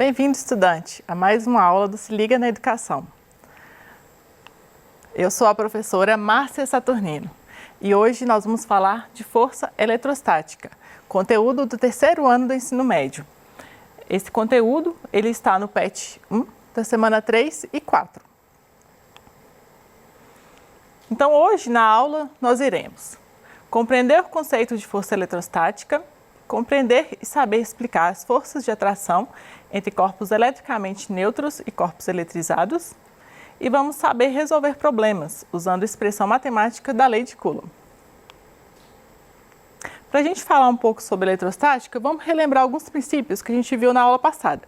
Bem-vindo, estudante, a mais uma aula do Se Liga na Educação. Eu sou a professora Márcia Saturnino e hoje nós vamos falar de força eletrostática, conteúdo do terceiro ano do ensino médio. Esse conteúdo ele está no PET 1 da semana 3 e 4. Então hoje na aula nós iremos compreender o conceito de força eletrostática, compreender e saber explicar as forças de atração entre corpos eletricamente neutros e corpos eletrizados e vamos saber resolver problemas usando a expressão matemática da lei de Coulomb. Para a gente falar um pouco sobre eletrostática, vamos relembrar alguns princípios que a gente viu na aula passada.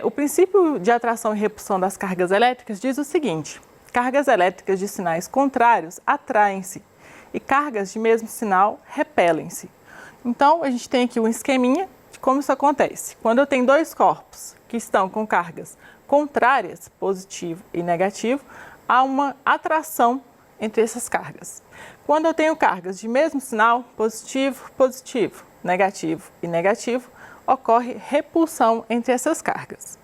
O princípio de atração e repulsão das cargas elétricas diz o seguinte: cargas elétricas de sinais contrários atraem-se e cargas de mesmo sinal repelem-se. Então, a gente tem aqui um esqueminha de como isso acontece. Quando eu tenho dois corpos que estão com cargas contrárias, positivo e negativo, há uma atração entre essas cargas. Quando eu tenho cargas de mesmo sinal, positivo, positivo, negativo e negativo, ocorre repulsão entre essas cargas.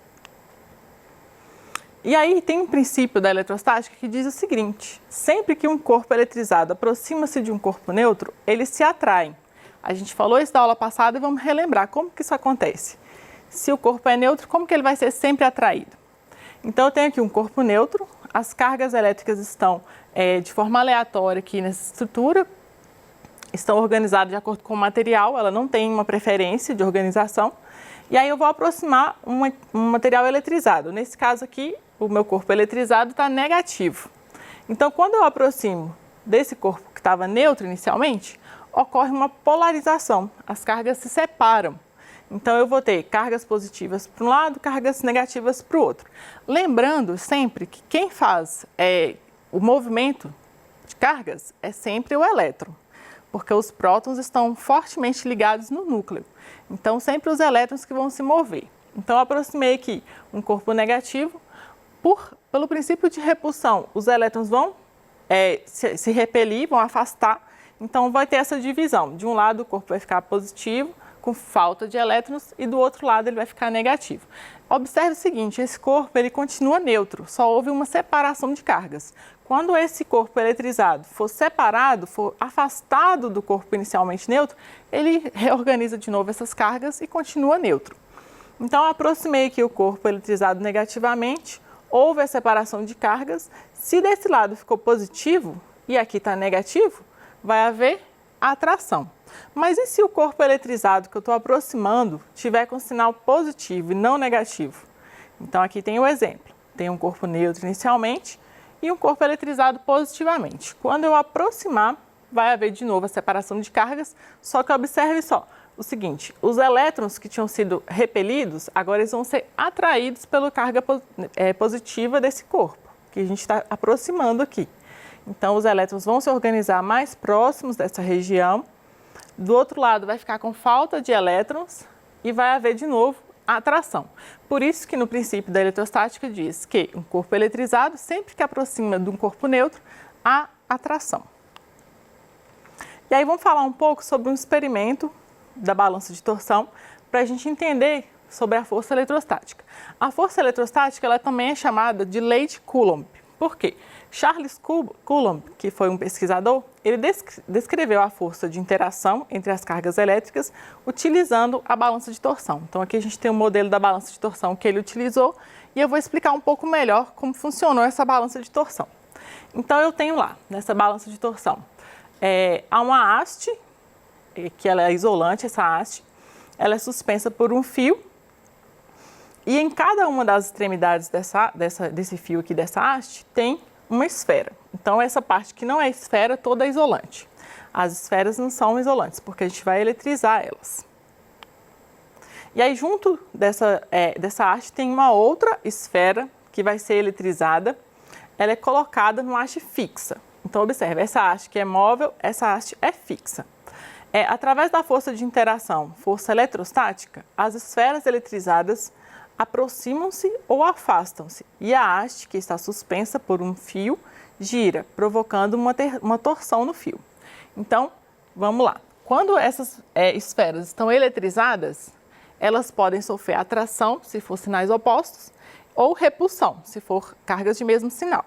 E aí tem um princípio da eletrostática que diz o seguinte: sempre que um corpo eletrizado aproxima-se de um corpo neutro, eles se atraem. A gente falou isso na aula passada e vamos relembrar como que isso acontece. Se o corpo é neutro, como que ele vai ser sempre atraído? Então eu tenho aqui um corpo neutro, as cargas elétricas estão de forma aleatória aqui nessa estrutura, estão organizadas de acordo com o material, ela não tem uma preferência de organização. E aí eu vou aproximar um material eletrizado. Nesse caso aqui, o meu corpo eletrizado está negativo. Então quando eu aproximo desse corpo que estava neutro inicialmente, ocorre uma polarização, as cargas se separam. Então eu vou ter cargas positivas para um lado, cargas negativas para o outro. Lembrando sempre que quem faz o movimento de cargas é sempre o elétron, porque os prótons estão fortemente ligados no núcleo. Então sempre os elétrons que vão se mover. Então eu aproximei aqui um corpo negativo, pelo princípio de repulsão, os elétrons vão se repelir, vão afastar. Então vai ter essa divisão. De um lado o corpo vai ficar positivo, com falta de elétrons, e do outro lado ele vai ficar negativo. Observe o seguinte: esse corpo ele continua neutro, só houve uma separação de cargas. Quando esse corpo eletrizado for separado, for afastado do corpo inicialmente neutro, ele reorganiza de novo essas cargas e continua neutro. Então eu aproximei aqui o corpo eletrizado negativamente, houve a separação de cargas. Se desse lado ficou positivo e aqui está negativo, vai haver atração. Mas e se o corpo eletrizado que eu estou aproximando tiver com sinal positivo e não negativo? Então aqui tem o exemplo. Tem um corpo neutro inicialmente e um corpo eletrizado positivamente. Quando eu aproximar, vai haver de novo a separação de cargas, só que observe só o seguinte: os elétrons que tinham sido repelidos, agora eles vão ser atraídos pela carga positiva desse corpo, que a gente está aproximando aqui. Então, os elétrons vão se organizar mais próximos dessa região. Do outro lado, vai ficar com falta de elétrons e vai haver de novo a atração. Por isso que no princípio da eletrostática diz que um corpo eletrizado, sempre que aproxima de um corpo neutro, há atração. E aí vamos falar um pouco sobre um experimento da balança de torção para a gente entender sobre a força eletrostática. A força eletrostática ela também é chamada de lei de Coulomb. Por quê? Charles Coulomb, que foi um pesquisador, ele descreveu a força de interação entre as cargas elétricas utilizando a balança de torção. Então aqui a gente tem um modelo da balança de torção que ele utilizou e eu vou explicar um pouco melhor como funcionou essa balança de torção. Então eu tenho lá, nessa balança de torção, há uma haste, que ela é isolante, essa haste, ela é suspensa por um fio. E em cada uma das extremidades desse fio aqui, dessa haste, tem uma esfera. Então, essa parte que não é esfera, toda é isolante. As esferas não são isolantes, porque a gente vai eletrizar elas. E aí, junto dessa haste, tem uma outra esfera que vai ser eletrizada. Ela é colocada numa haste fixa. Então, observe, essa haste que é móvel, essa haste é fixa. Através da força de interação, força eletrostática, as esferas eletrizadas aproximam-se ou afastam-se e a haste, que está suspensa por um fio, gira, provocando uma torção no fio. Então, vamos lá. Quando essas esferas estão eletrizadas, Elas podem sofrer atração, se for sinais opostos, ou repulsão, se for cargas de mesmo sinal.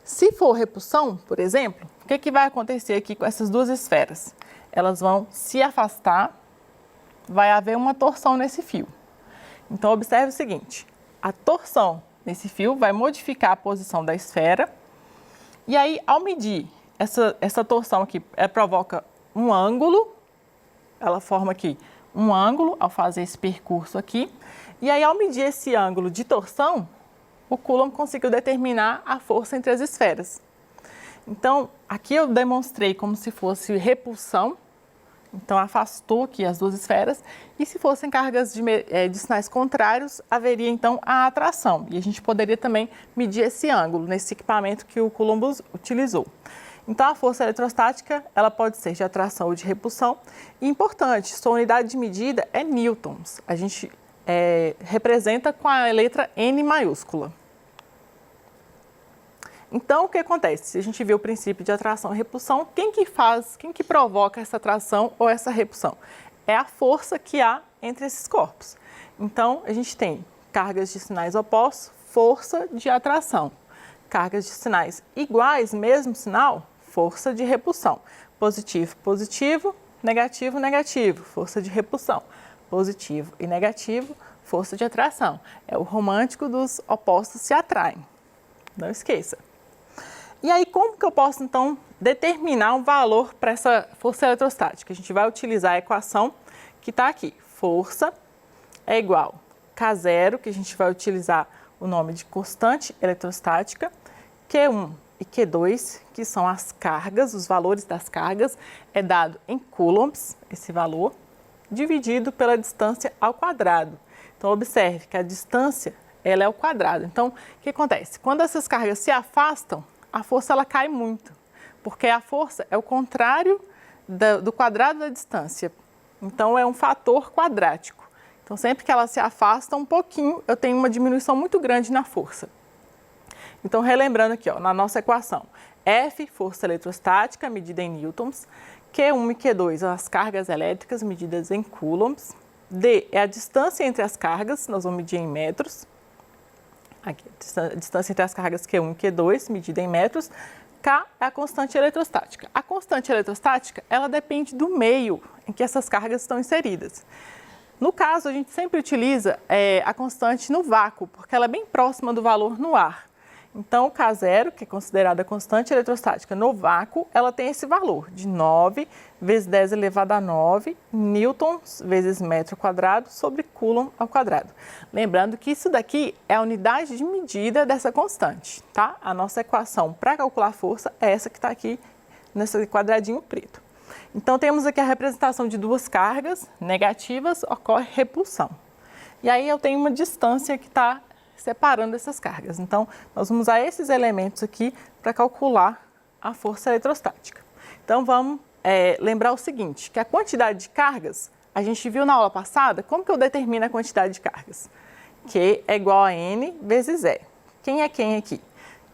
Se for repulsão, por exemplo, o que vai acontecer aqui com essas duas esferas? Elas vão se afastar, vai haver uma torção nesse fio. Então, observe o seguinte, a torção nesse fio vai modificar a posição da esfera, e aí, ao medir essa torção aqui, ela provoca um ângulo, ela forma aqui um ângulo ao fazer esse percurso aqui, e aí, ao medir esse ângulo de torção, o Coulomb conseguiu determinar a força entre as esferas. Então, aqui eu demonstrei como se fosse repulsão, então afastou aqui as duas esferas, e se fossem cargas de sinais contrários, haveria então a atração. E a gente poderia também medir esse ângulo nesse equipamento que o Coulomb utilizou. Então, a força eletrostática, ela pode ser de atração ou de repulsão. E importante, sua unidade de medida é newtons. A gente representa com a letra N maiúscula. Então, o que acontece? Se a gente vê o princípio de atração e repulsão, quem que provoca essa atração ou essa repulsão? É a força que há entre esses corpos. Então, a gente tem cargas de sinais opostos, força de atração. Cargas de sinais iguais, mesmo sinal, força de repulsão. Positivo, positivo, negativo, negativo, força de repulsão. Positivo e negativo, força de atração. É o romântico dos opostos se atraem. Não esqueça. E aí, como que eu posso, então, determinar um valor para essa força eletrostática? A gente vai utilizar a equação que está aqui. Força é igual a K0, que a gente vai utilizar o nome de constante eletrostática, Q1 e Q2, que são as cargas, os valores das cargas, é dado em coulombs, esse valor, dividido pela distância ao quadrado. Então, observe que a distância, ela é ao quadrado. Então, o que acontece? Quando essas cargas se afastam, a força ela cai muito, porque a força é o contrário do quadrado da distância. Então, é um fator quadrático. Então, sempre que ela se afasta um pouquinho, eu tenho uma diminuição muito grande na força. Então, relembrando aqui, ó, na nossa equação, F, força eletrostática, medida em newtons, Q1 e Q2, as cargas elétricas medidas em coulombs, D é a distância entre as cargas, nós vamos medir em metros, aqui, a distância entre as cargas Q1 e Q2, medida em metros, K é a constante eletrostática. A constante eletrostática, ela depende do meio em que essas cargas estão inseridas. No caso, a gente sempre utiliza a constante no vácuo, porque ela é bem próxima do valor no ar. Então, o K0, que é considerada a constante eletrostática no vácuo, ela tem esse valor de 9 vezes 10 elevado a 9 newtons vezes metro quadrado sobre coulomb ao quadrado. Lembrando que isso daqui é a unidade de medida dessa constante, tá? A nossa equação para calcular a força é essa que está aqui nesse quadradinho preto. Então, temos aqui a representação de duas cargas negativas, ocorre repulsão. E aí, eu tenho uma distância que está separando essas cargas. Então, nós vamos usar esses elementos aqui para calcular a força eletrostática. Então, vamos lembrar o seguinte, que a quantidade de cargas, a gente viu na aula passada, como que eu determino a quantidade de cargas? Q é igual a N vezes E. Quem é quem aqui?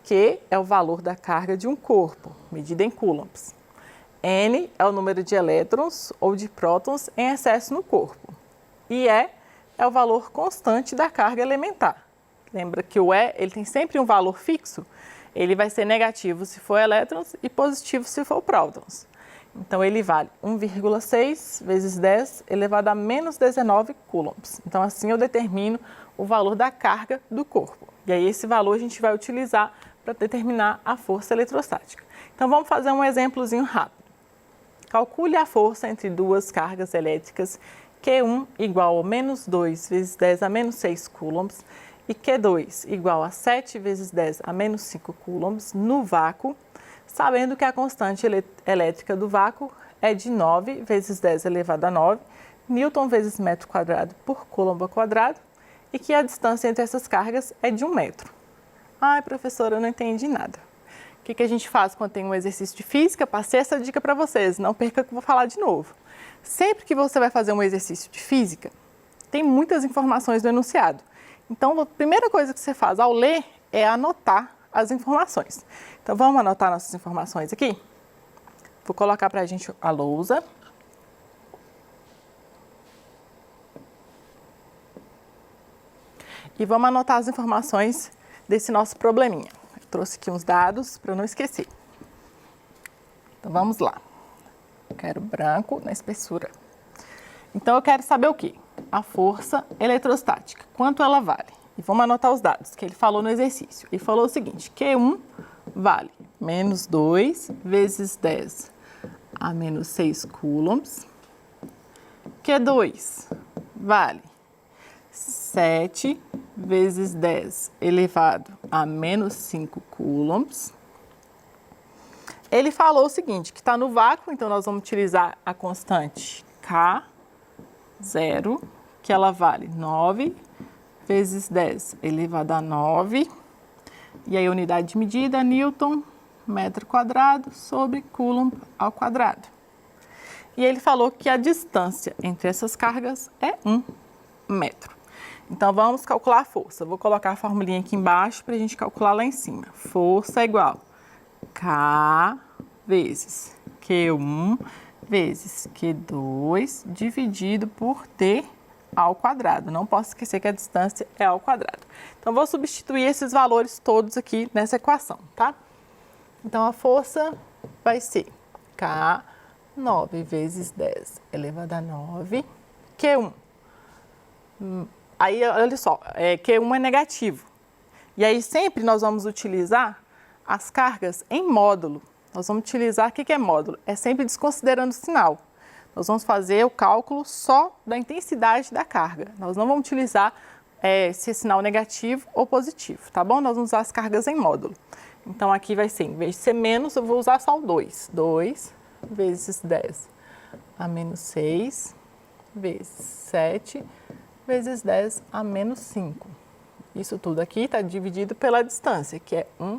Q é o valor da carga de um corpo, medida em coulombs. N é o número de elétrons ou de prótons em excesso no corpo. E E é o valor constante da carga elementar. Lembra que o E ele tem sempre um valor fixo? Ele vai ser negativo se for elétrons e positivo se for prótons. Então, ele vale 1,6 vezes 10 elevado a menos 19 coulombs. Então, assim eu determino o valor da carga do corpo. E aí, esse valor a gente vai utilizar para determinar a força eletrostática. Então, vamos fazer um exemplozinho rápido. Calcule a força entre duas cargas elétricas Q1 igual a menos 2 vezes 10 a menos 6 coulombs e Q2 igual a 7 vezes 10 a menos 5 coulombs no vácuo, sabendo que a constante elétrica do vácuo é de 9 vezes 10 elevado a 9 newton vezes metro quadrado por coulomb ao quadrado e que a distância entre essas cargas é de 1 metro. Ai, professora, eu não entendi nada. O que a gente faz quando tem um exercício de física? Passei essa dica para vocês, não perca que eu vou falar de novo. Sempre que você vai fazer um exercício de física, tem muitas informações no enunciado. Então, a primeira coisa que você faz ao ler é anotar as informações. Então, vamos anotar nossas informações aqui? Vou colocar para a gente a lousa. e vamos anotar as informações desse nosso probleminha. Eu trouxe aqui uns dados para eu não esquecer. Então, vamos lá. Eu quero branco na espessura. Então, eu quero saber o quê? A força eletrostática. Quanto ela vale? E vamos anotar os dados que ele falou no exercício. Ele falou o seguinte, Q1 vale menos 2 vezes 10 a menos 6 coulombs. Q2 vale 7 vezes 10 elevado a menos 5 coulombs. Ele falou o seguinte, que está no vácuo, então nós vamos utilizar a constante K0, que ela vale 9 vezes 10 elevado a 9. E aí a unidade de medida, Newton, metro quadrado sobre Coulomb ao quadrado. E ele falou que a distância entre essas cargas é 1 metro. Então, vamos calcular a força. Vou colocar a formulinha aqui embaixo para a gente calcular lá em cima. Força é igual K vezes Q1 vezes Q2 dividido por T ao quadrado. Não posso esquecer que a distância é ao quadrado. Então, vou substituir esses valores todos aqui nessa equação, tá? Então, a força vai ser K 9 vezes 10 elevado a 9, Q1. Aí, olha só, Q1 é negativo. E aí, sempre nós vamos utilizar as cargas em módulo. Nós vamos utilizar, o que é módulo? É sempre desconsiderando o sinal. Nós vamos fazer o cálculo só da intensidade da carga. Nós não vamos utilizar se é sinal negativo ou positivo, tá bom? Nós vamos usar as cargas em módulo. Então, aqui vai ser, em vez de ser menos, eu vou usar só o 2. 2 vezes 10 a menos 6 vezes 7 vezes 10 a menos 5. Isso tudo aqui está dividido pela distância, que é 1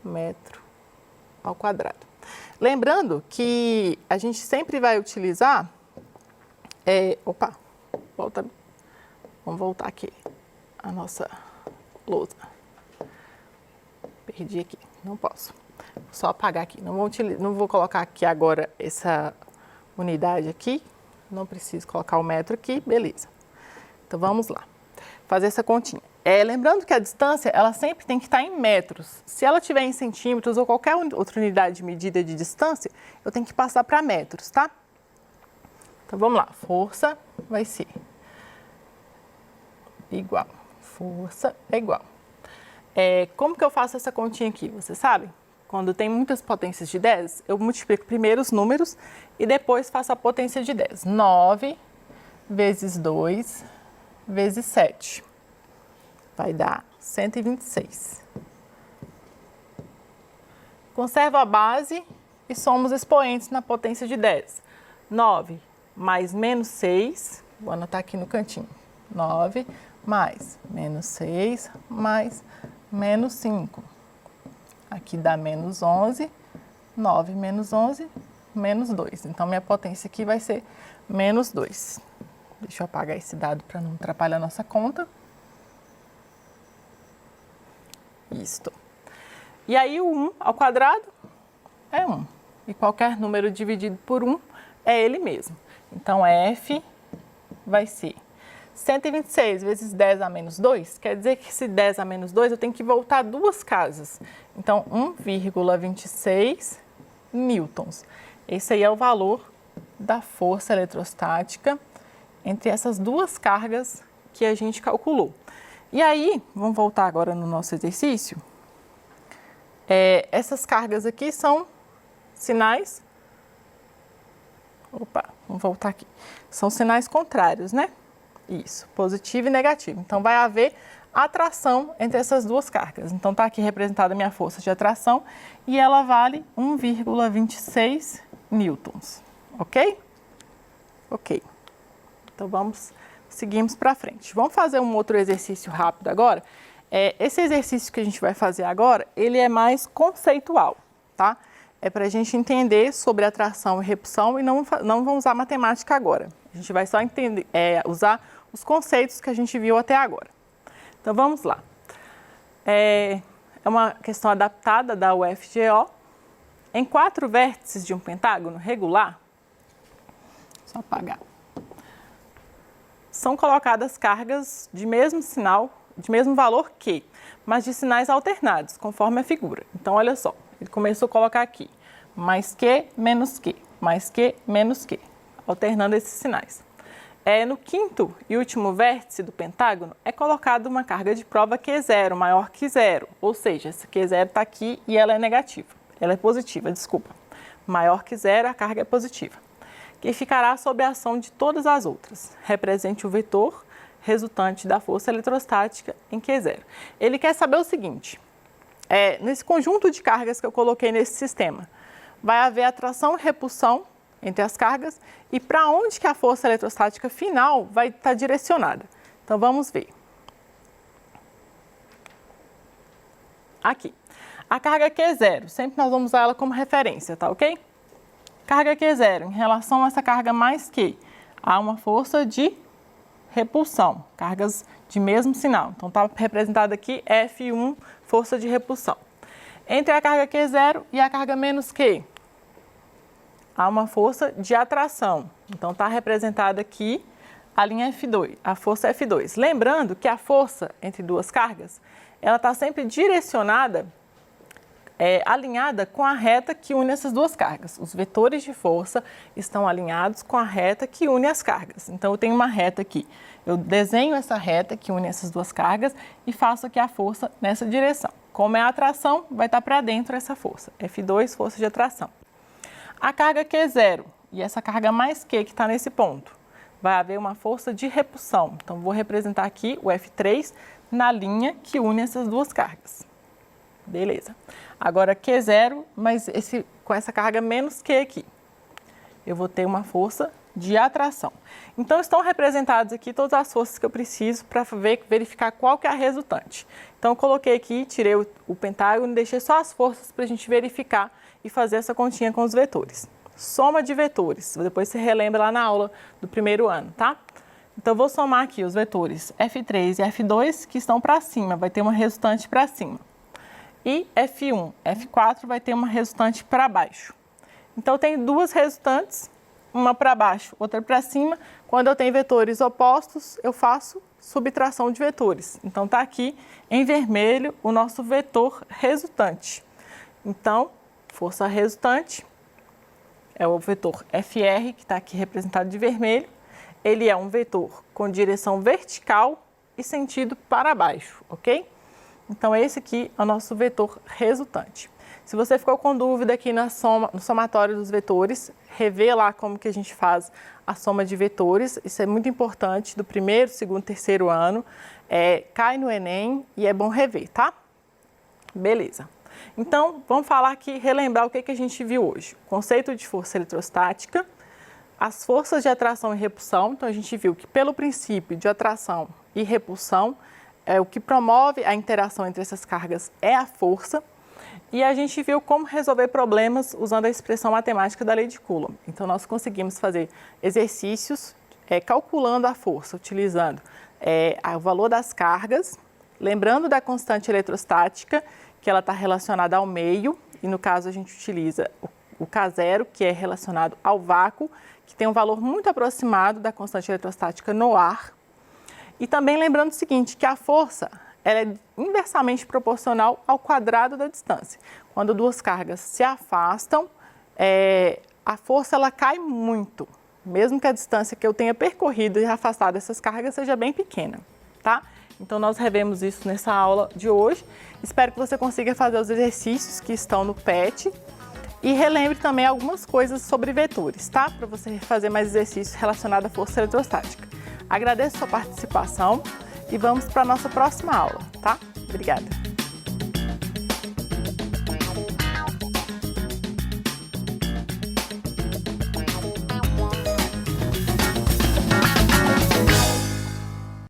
metro ao quadrado. Lembrando que a gente sempre vai utilizar... vamos voltar aqui a nossa lousa. Perdi aqui, não posso. Vou só apagar aqui. Não vou colocar aqui agora essa unidade aqui. Não preciso colocar o metro aqui, beleza. Então, vamos lá. Fazer essa continha. Lembrando que a distância, ela sempre tem que estar em metros. Se ela estiver em centímetros ou qualquer outra unidade de medida de distância, eu tenho que passar para metros, tá? Então, vamos lá. Força vai ser igual. Força é igual. Como que eu faço essa continha aqui? Você sabe? Quando tem muitas potências de 10, eu multiplico primeiro os números e depois faço a potência de 10. 9 vezes 2 vezes 7. Vai dar 126. Conservo a base e somo os expoentes na potência de 10. 9 mais menos 6, vou anotar aqui no cantinho. 9 mais menos 6 mais menos 5. Aqui dá menos 11. 9 menos 11, menos 2. Então, minha potência aqui vai ser menos 2. Deixa eu apagar esse dado para não atrapalhar a nossa conta. Isto. E aí, o 1 ao quadrado é 1. E qualquer número dividido por 1 é ele mesmo. Então, F vai ser 126 vezes 10 a menos 2, quer dizer que se 10 a menos 2, eu tenho que voltar duas casas. Então, 1,26 newtons. Esse aí é o valor da força eletrostática entre essas duas cargas que a gente calculou. E aí, vamos voltar agora no nosso exercício. Essas cargas aqui são sinais... vamos voltar aqui. São sinais contrários, né? Isso, positivo e negativo. Então, vai haver atração entre essas duas cargas. Então, está aqui representada a minha força de atração e ela vale 1,26 newtons. Ok? Ok. Então, seguimos para frente. Vamos fazer um outro exercício rápido agora. Esse exercício que a gente vai fazer agora, ele é mais conceitual, tá? É para a gente entender sobre atração e repulsão e não vamos usar matemática agora. A gente vai só entender, usar os conceitos que a gente viu até agora. Então, vamos lá. É uma questão adaptada da UFGO. Em 4 vértices de um pentágono regular, só apagar. são colocadas cargas de mesmo sinal, de mesmo valor que, mas de sinais alternados, conforme a figura. Então, olha só, ele começou a colocar aqui, mais que, menos que, mais que, menos que, alternando esses sinais. No quinto e último vértice do pentágono é colocada uma carga de prova Q0, maior que zero, ou seja, essa Q0 está aqui e ela é negativa, ela é positiva, desculpa. Maior que zero, a carga é positiva, que ficará sob a ação de todas as outras. Represente o vetor resultante da força eletrostática em Q0. Ele quer saber o seguinte, nesse conjunto de cargas que eu coloquei nesse sistema, vai haver atração e repulsão entre as cargas e para onde que a força eletrostática final vai estar direcionada. Então, vamos ver. Aqui. A carga Q0, sempre nós vamos usar ela como referência, tá ok? Carga Q0, em relação a essa carga mais Q, há uma força de repulsão, cargas de mesmo sinal. Então, está representada aqui F1, força de repulsão. Entre a carga Q0 e a carga menos Q, há uma força de atração. Então, está representada aqui a linha F2, a força F2. Lembrando que a força entre duas cargas, ela está sempre direcionada, alinhada com a reta que une essas duas cargas. Os vetores de força estão alinhados com a reta que une as cargas. Então, eu tenho uma reta aqui. Eu desenho essa reta que une essas duas cargas e faço aqui a força nessa direção. Como é a atração, vai estar para dentro essa força. F2, força de atração. A carga Q0 e essa carga mais Q que está nesse ponto, vai haver uma força de repulsão. Então, vou representar aqui o F3 na linha que une essas duas cargas. Beleza. Agora, Q0, mas com essa carga menos Q aqui, eu vou ter uma força de atração. Então, estão representadas aqui todas as forças que eu preciso para verificar qual que é a resultante. Então, eu coloquei aqui, tirei o pentágono, deixei só as forças para a gente verificar e fazer essa continha com os vetores. Soma de vetores, depois você relembra lá na aula do primeiro ano, tá? Então, eu vou somar aqui os vetores F3 e F2 que estão para cima, vai ter uma resultante para cima. E F1, F4 vai ter uma resultante para baixo. Então, eu tenho duas resultantes, uma para baixo, outra para cima. Quando eu tenho vetores opostos, eu faço subtração de vetores. Então, está aqui em vermelho o nosso vetor resultante. Então, força resultante é o vetor FR, que está aqui representado de vermelho. Ele é um vetor com direção vertical e sentido para baixo, ok? Então, esse aqui é o nosso vetor resultante. Se você ficou com dúvida aqui no somatório dos vetores, revê lá como que a gente faz a soma de vetores. Isso é muito importante do primeiro, segundo, terceiro ano. Cai no Enem e é bom rever, tá? Beleza. Então, vamos falar aqui, relembrar o que a gente viu hoje. O conceito de força eletrostática, as forças de atração e repulsão. Então, a gente viu que pelo princípio de atração e repulsão, o que promove a interação entre essas cargas é a força. E a gente viu como resolver problemas usando a expressão matemática da lei de Coulomb. Então, nós conseguimos fazer exercícios calculando a força, utilizando o valor das cargas, lembrando da constante eletrostática, que ela está relacionada ao meio, e no caso a gente utiliza o K0, que é relacionado ao vácuo, que tem um valor muito aproximado da constante eletrostática no ar. E também lembrando o seguinte, que a força ela é inversamente proporcional ao quadrado da distância. Quando duas cargas se afastam, a força ela cai muito, mesmo que a distância que eu tenha percorrido e afastado essas cargas seja bem pequena, tá? Então, nós revemos isso nessa aula de hoje. Espero que você consiga fazer os exercícios que estão no PET e relembre também algumas coisas sobre vetores, tá? Para você fazer mais exercícios relacionados à força eletrostática. Agradeço a sua participação e vamos para a nossa próxima aula, tá? Obrigada!